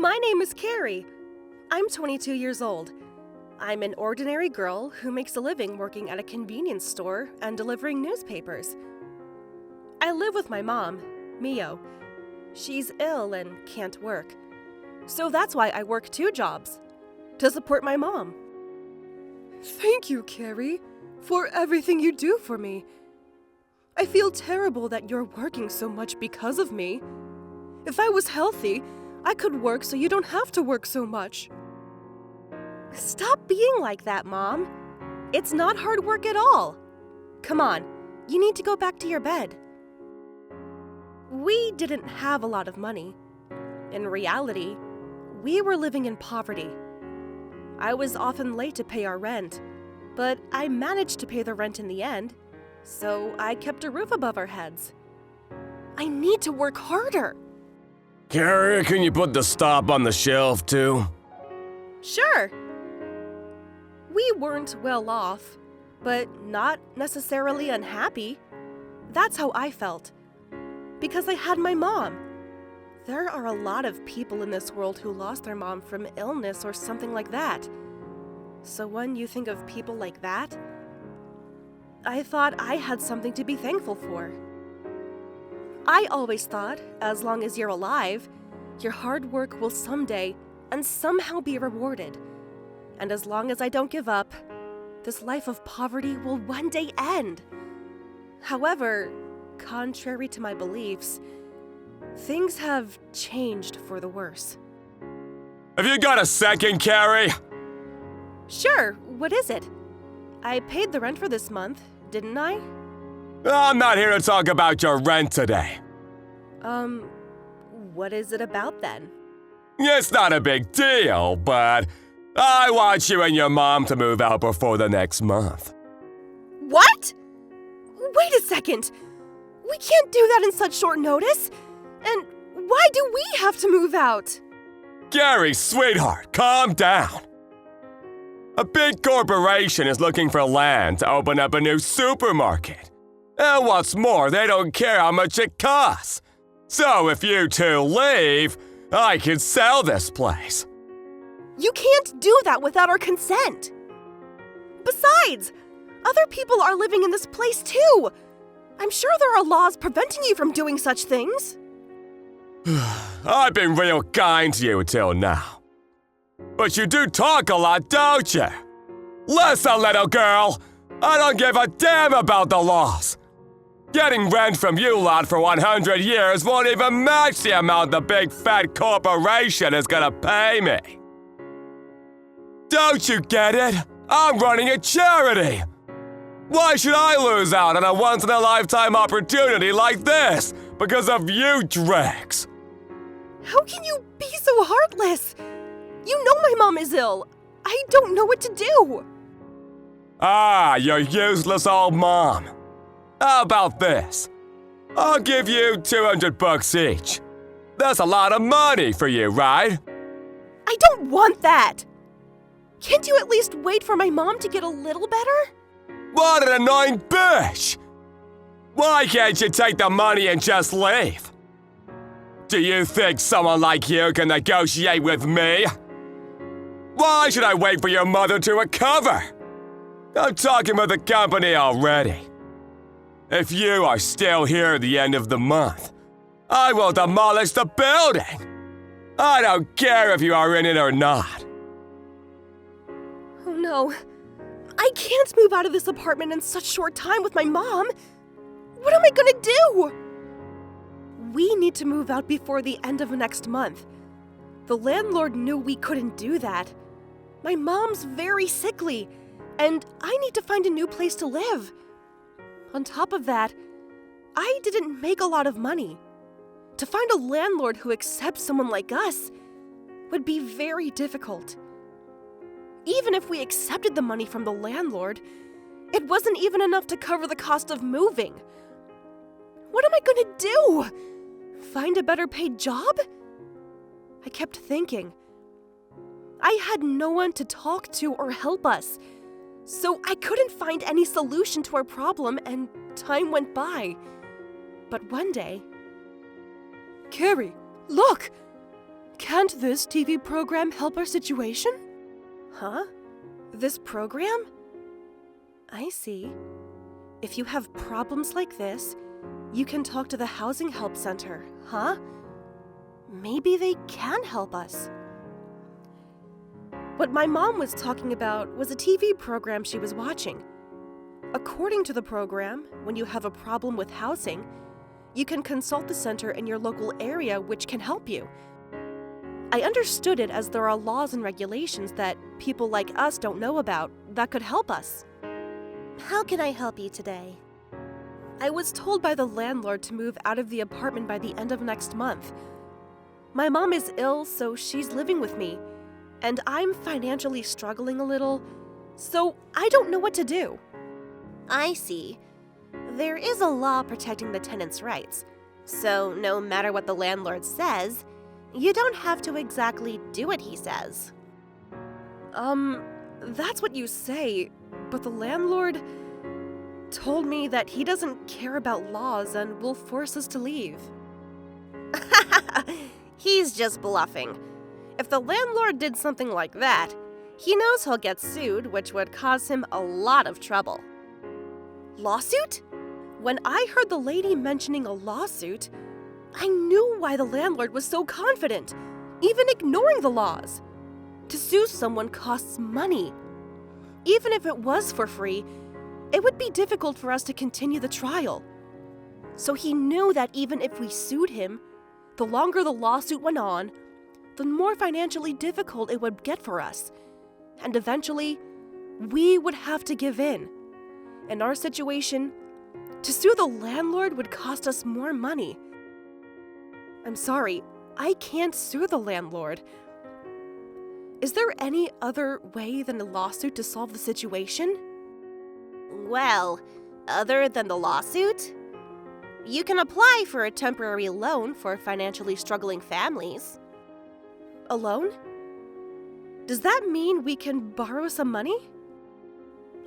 My name is Carrie. I'm 22 years old. I'm an ordinary girl who makes a living working at a convenience store and delivering newspapers. I live with my mom, Mio. She's ill and can't work. So that's why I work 2 jobs, to support my mom. Thank you, Carrie, for everything you do for me. I feel terrible that you're working so much because of me. If I was healthy, I could work so you don't have to work so much. Stop being like that, Mom. It's not hard work at all. Come on, you need to go back to your bed. We didn't have a lot of money. In reality, we were living in poverty. I was often late to pay our rent, but I managed to pay the rent in the end, so I kept a roof above our heads. I need to work harder. Carrie, can you put the stop on the shelf, too? Sure. We weren't well off, but not necessarily unhappy. That's how I felt. Because I had my mom. There are a lot of people in this world who lost their mom from illness or something like that. So when you think of people like that, I thought I had something to be thankful for. I always thought, as long as you're alive, your hard work will someday and somehow be rewarded. And as long as I don't give up, this life of poverty will one day end. However, contrary to my beliefs, things have changed for the worse. Have you got a second, Carrie? Sure, what is it? I paid the rent for this month, didn't I? I'm not here to talk about your rent today. What is it about then? It's not a big deal, but I want you and your mom to move out before the next month. What? Wait a second! We can't do that in such short notice! And why do we have to move out? Gary, sweetheart, calm down. A big corporation is looking for land to open up a new supermarket. And what's more, they don't care how much it costs. So if you two leave, I can sell this place. You can't do that without our consent. Besides, other people are living in this place too. I'm sure there are laws preventing you from doing such things. I've been real kind to you till now. But you do talk a lot, don't you? Listen, little girl, I don't give a damn about the laws. Getting rent from you lot for 100 years won't even match the amount the big fat corporation is gonna pay me. Don't you get it? I'm running a charity. Why should I lose out on a once-in-a-lifetime opportunity like this because of you dregs? How can you be so heartless? You know my mom is ill. I don't know what to do. Ah, your useless old mom. How about this? I'll give you $200 each. That's a lot of money for you, right? I don't want that. Can't you at least wait for my mom to get a little better? What an annoying bitch! Why can't you take the money and just leave? Do you think someone like you can negotiate with me? Why should I wait for your mother to recover? I'm talking with the company already. If you are still here at the end of the month, I will demolish the building. I don't care if you are in it or not. Oh no. I can't move out of this apartment in such short time with my mom. What am I gonna do? We need to move out before the end of next month. The landlord knew we couldn't do that. My mom's very sickly, and I need to find a new place to live. On top of that, I didn't make a lot of money. To find a landlord who accepts someone like us would be very difficult. Even if we accepted the money from the landlord, it wasn't even enough to cover the cost of moving. What am I gonna do? Find a better paid job? I kept thinking. I had no one to talk to or help us, so I couldn't find any solution to our problem, and time went by. But one day... Carrie, look! Can't this TV program help our situation? Huh? This program? I see. If you have problems like this, you can talk to the Housing Help Center, huh? Maybe they can help us. What my mom was talking about was a TV program she was watching. According to the program, when you have a problem with housing, you can consult the center in your local area which can help you. I understood it as there are laws and regulations that people like us don't know about that could help us. How can I help you today? I was told by the landlord to move out of the apartment by the end of next month. My mom is ill, so she's living with me, and I'm financially struggling a little, so I don't know what to do. I see. There is a law protecting the tenant's rights, so no matter what the landlord says, you don't have to exactly do what he says. That's what you say, but the landlord told me that he doesn't care about laws and will force us to leave. He's just bluffing. If the landlord did something like that, he knows he'll get sued, which would cause him a lot of trouble. Lawsuit? When I heard the lady mentioning a lawsuit, I knew why the landlord was so confident, even ignoring the laws. To sue someone costs money. Even if it was for free, it would be difficult for us to continue the trial. So he knew that even if we sued him, the longer the lawsuit went on, the more financially difficult it would get for us. And eventually, we would have to give in. In our situation, to sue the landlord would cost us more money. I'm sorry, I can't sue the landlord. Is there any other way than a lawsuit to solve the situation? Well, other than the lawsuit, you can apply for a temporary loan for financially struggling families. A loan? Does that mean we can borrow some money?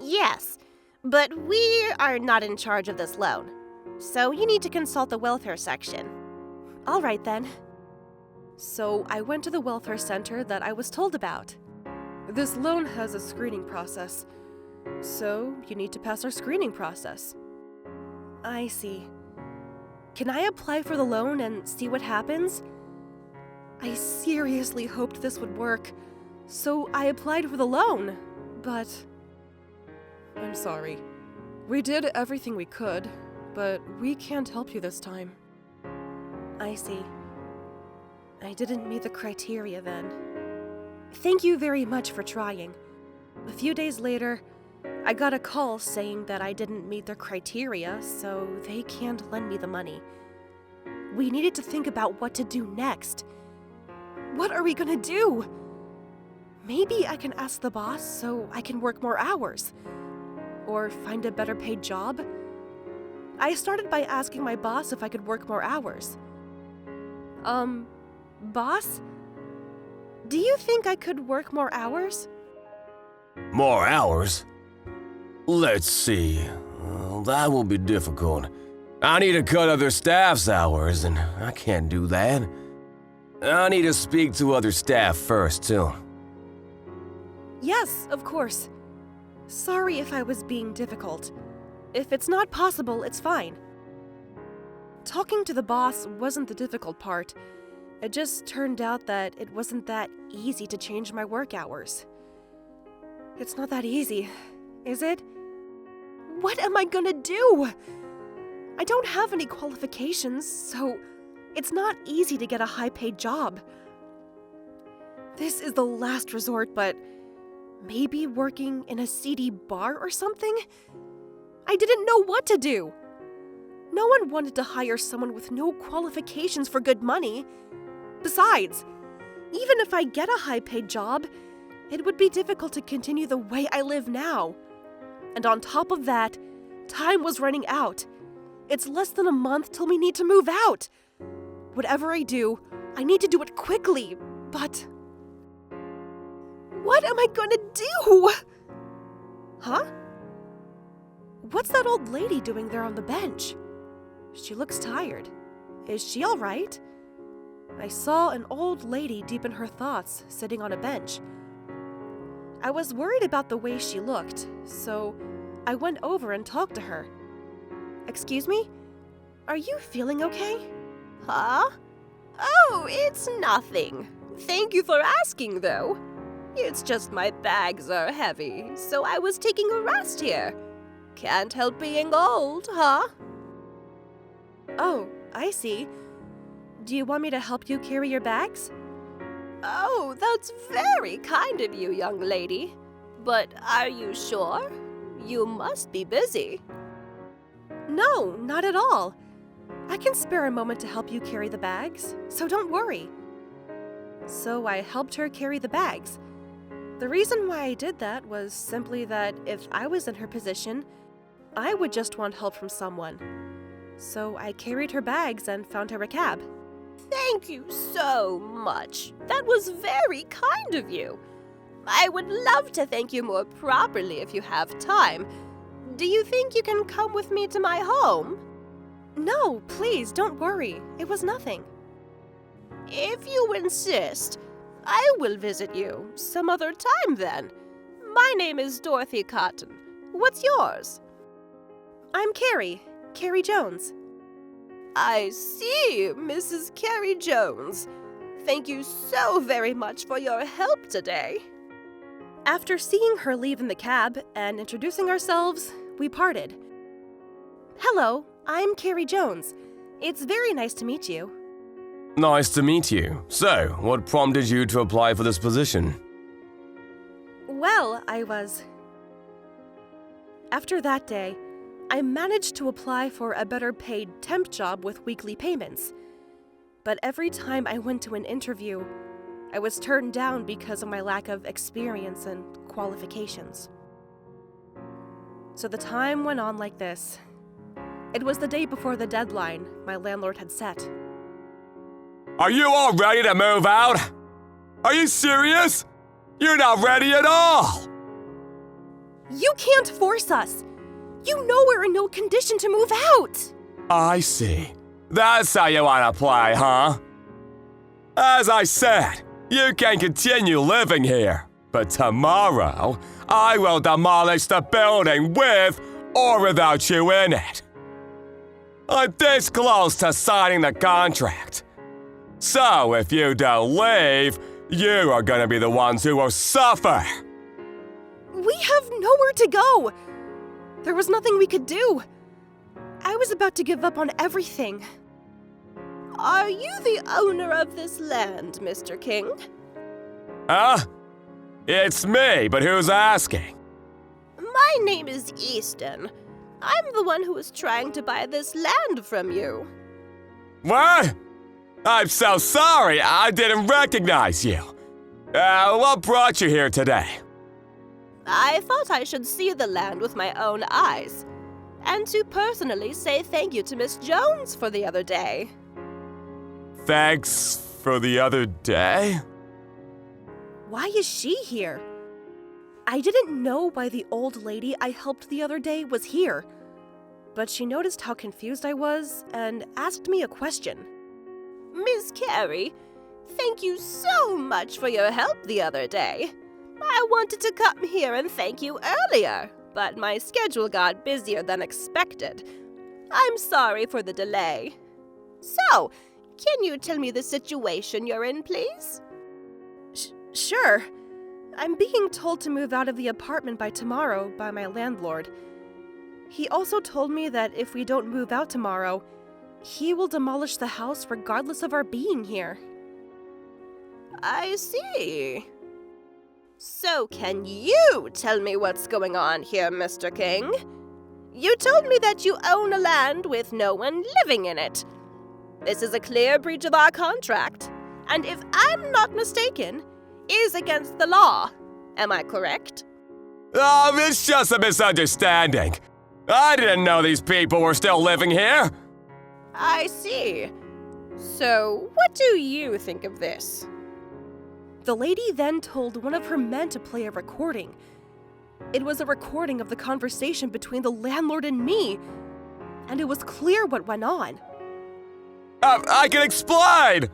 Yes, but we are not in charge of this loan, so you need to consult the welfare section. All right then. So I went to the welfare center that I was told about. This loan has a screening process, so you need to pass our screening process. I see. Can I apply for the loan and see what happens? I seriously hoped this would work, so I applied for the loan, but... I'm sorry. We did everything we could, but we can't help you this time. I see. I didn't meet the criteria then. Thank you very much for trying. A few days later, I got a call saying that I didn't meet their criteria, so they can't lend me the money. We needed to think about what to do next. What are we gonna do? Maybe I can ask the boss so I can work more hours. Or find a better paid job. I started by asking my boss if I could work more hours. Boss? Do you think I could work more hours? More hours? Let's see. That will be difficult. I need to cut other staff's hours, and I can't do that. I need to speak to other staff first, too. Yes, of course. Sorry if I was being difficult. If it's not possible, it's fine. Talking to the boss wasn't the difficult part. It just turned out that it wasn't that easy to change my work hours. It's not that easy, is it? What am I gonna do? I don't have any qualifications, so it's not easy to get a high-paid job. This is the last resort, but maybe working in a seedy bar or something? I didn't know what to do. No one wanted to hire someone with no qualifications for good money. Besides, even if I get a high-paid job, it would be difficult to continue the way I live now. And on top of that, time was running out. It's less than a month till we need to move out. Whatever I do, I need to do it quickly, but... what am I gonna do? Huh? What's that old lady doing there on the bench? She looks tired. Is she all right? I saw an old lady deep in her thoughts, sitting on a bench. I was worried about the way she looked, so I went over and talked to her. "Excuse me? Are you feeling okay?" Huh? Oh, it's nothing. Thank you for asking, though. It's just my bags are heavy, so I was taking a rest here. Can't help being old, huh? Oh, I see. Do you want me to help you carry your bags? Oh, that's very kind of you, young lady. But are you sure? You must be busy. No, not at all. I can spare a moment to help you carry the bags, so don't worry. So I helped her carry the bags. The reason why I did that was simply that if I was in her position, I would just want help from someone. So I carried her bags and found her a cab. Thank you so much. That was very kind of you. I would love to thank you more properly if you have time. Do you think you can come with me to my home? No, please, don't worry. It was nothing. If you insist, I will visit you some other time then. My name is Dorothy Cotton. What's yours? I'm Carrie Jones. I see, Mrs. Carrie Jones. Thank you so very much for your help today. After seeing her leave in the cab and introducing ourselves, we parted. Hello, I'm Carrie Jones. It's very nice to meet you. Nice to meet you. So, what prompted you to apply for this position? Well, After that day, I managed to apply for a better paid temp job with weekly payments. But every time I went to an interview, I was turned down because of my lack of experience and qualifications. So the time went on like this. It was the day before the deadline my landlord had set. Are you all ready to move out? Are you serious? You're not ready at all! You can't force us! You know we're in no condition to move out! I see. That's how you want to play, huh? As I said, you can continue living here, but tomorrow I will demolish the building with or without you in it. I'm this close to signing the contract. So if you don't leave, you are gonna be the ones who will suffer. We have nowhere to go! There was nothing we could do. I was about to give up on everything. Are you the owner of this land, Mr. King? Huh? It's me, but who's asking? My name is Easton. I'm the one who was trying to buy this land from you. What? I'm so sorry, I didn't recognize you. What brought you here today? I thought I should see the land with my own eyes, and to personally say thank you to Miss Jones for the other day. Thanks for the other day? Why is she here? I didn't know why the old lady I helped the other day was here, but she noticed how confused I was and asked me a question. Miss Carrie, thank you so much for your help the other day. I wanted to come here and thank you earlier, but my schedule got busier than expected. I'm sorry for the delay. So, can you tell me the situation you're in, please? Sure. I'm being told to move out of the apartment by tomorrow by my landlord. He also told me that if we don't move out tomorrow, he will demolish the house regardless of our being here. I see. So can you tell me what's going on here, Mr. King? You told me that you own a land with no one living in it. This is a clear breach of our contract, and if I'm not mistaken, is against the law. Am I correct? It's just a misunderstanding. I didn't know these people were still living here. I see. So, what do you think of this? The lady then told one of her men to play a recording. It was a recording of the conversation between the landlord and me, and it was clear what went on. I can explain!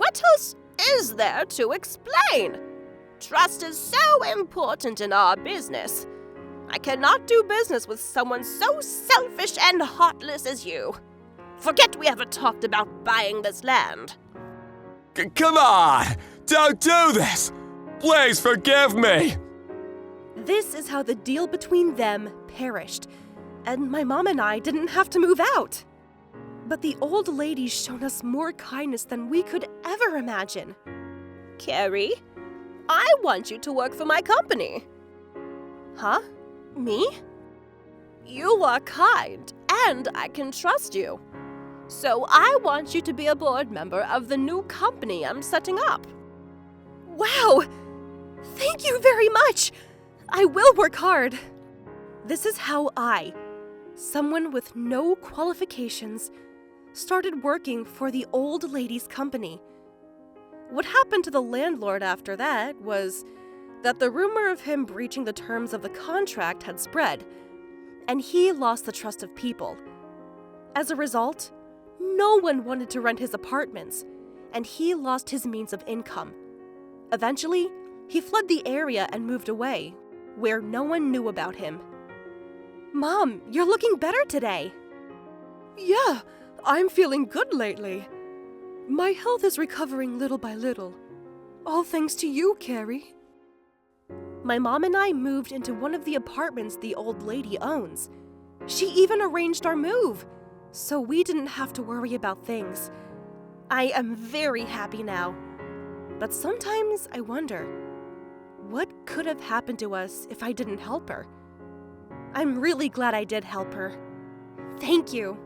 What else is there to explain? Trust is so important in our business. I cannot do business with someone so selfish and heartless as you. Forget we ever talked about buying this land. Come on! Don't do this! Please forgive me! This is how the deal between them perished, and my mom and I didn't have to move out. But the old lady's shown us more kindness than we could ever imagine. Carrie, I want you to work for my company. Huh? Me? You are kind, and I can trust you. So I want you to be a board member of the new company I'm setting up. Wow! Thank you very much! I will work hard. This is how I, someone with no qualifications, started working for the old lady's company. What happened to the landlord after that was that the rumor of him breaching the terms of the contract had spread, and he lost the trust of people. As a result, no one wanted to rent his apartments, and he lost his means of income. Eventually, he fled the area and moved away, where no one knew about him. Mom, you're looking better today. Yeah, I'm feeling good lately. My health is recovering little by little. All thanks to you, Carrie. My mom and I moved into one of the apartments the old lady owns. She even arranged our move, so we didn't have to worry about things. I am very happy now. But sometimes I wonder, what could have happened to us if I didn't help her? I'm really glad I did help her. Thank you.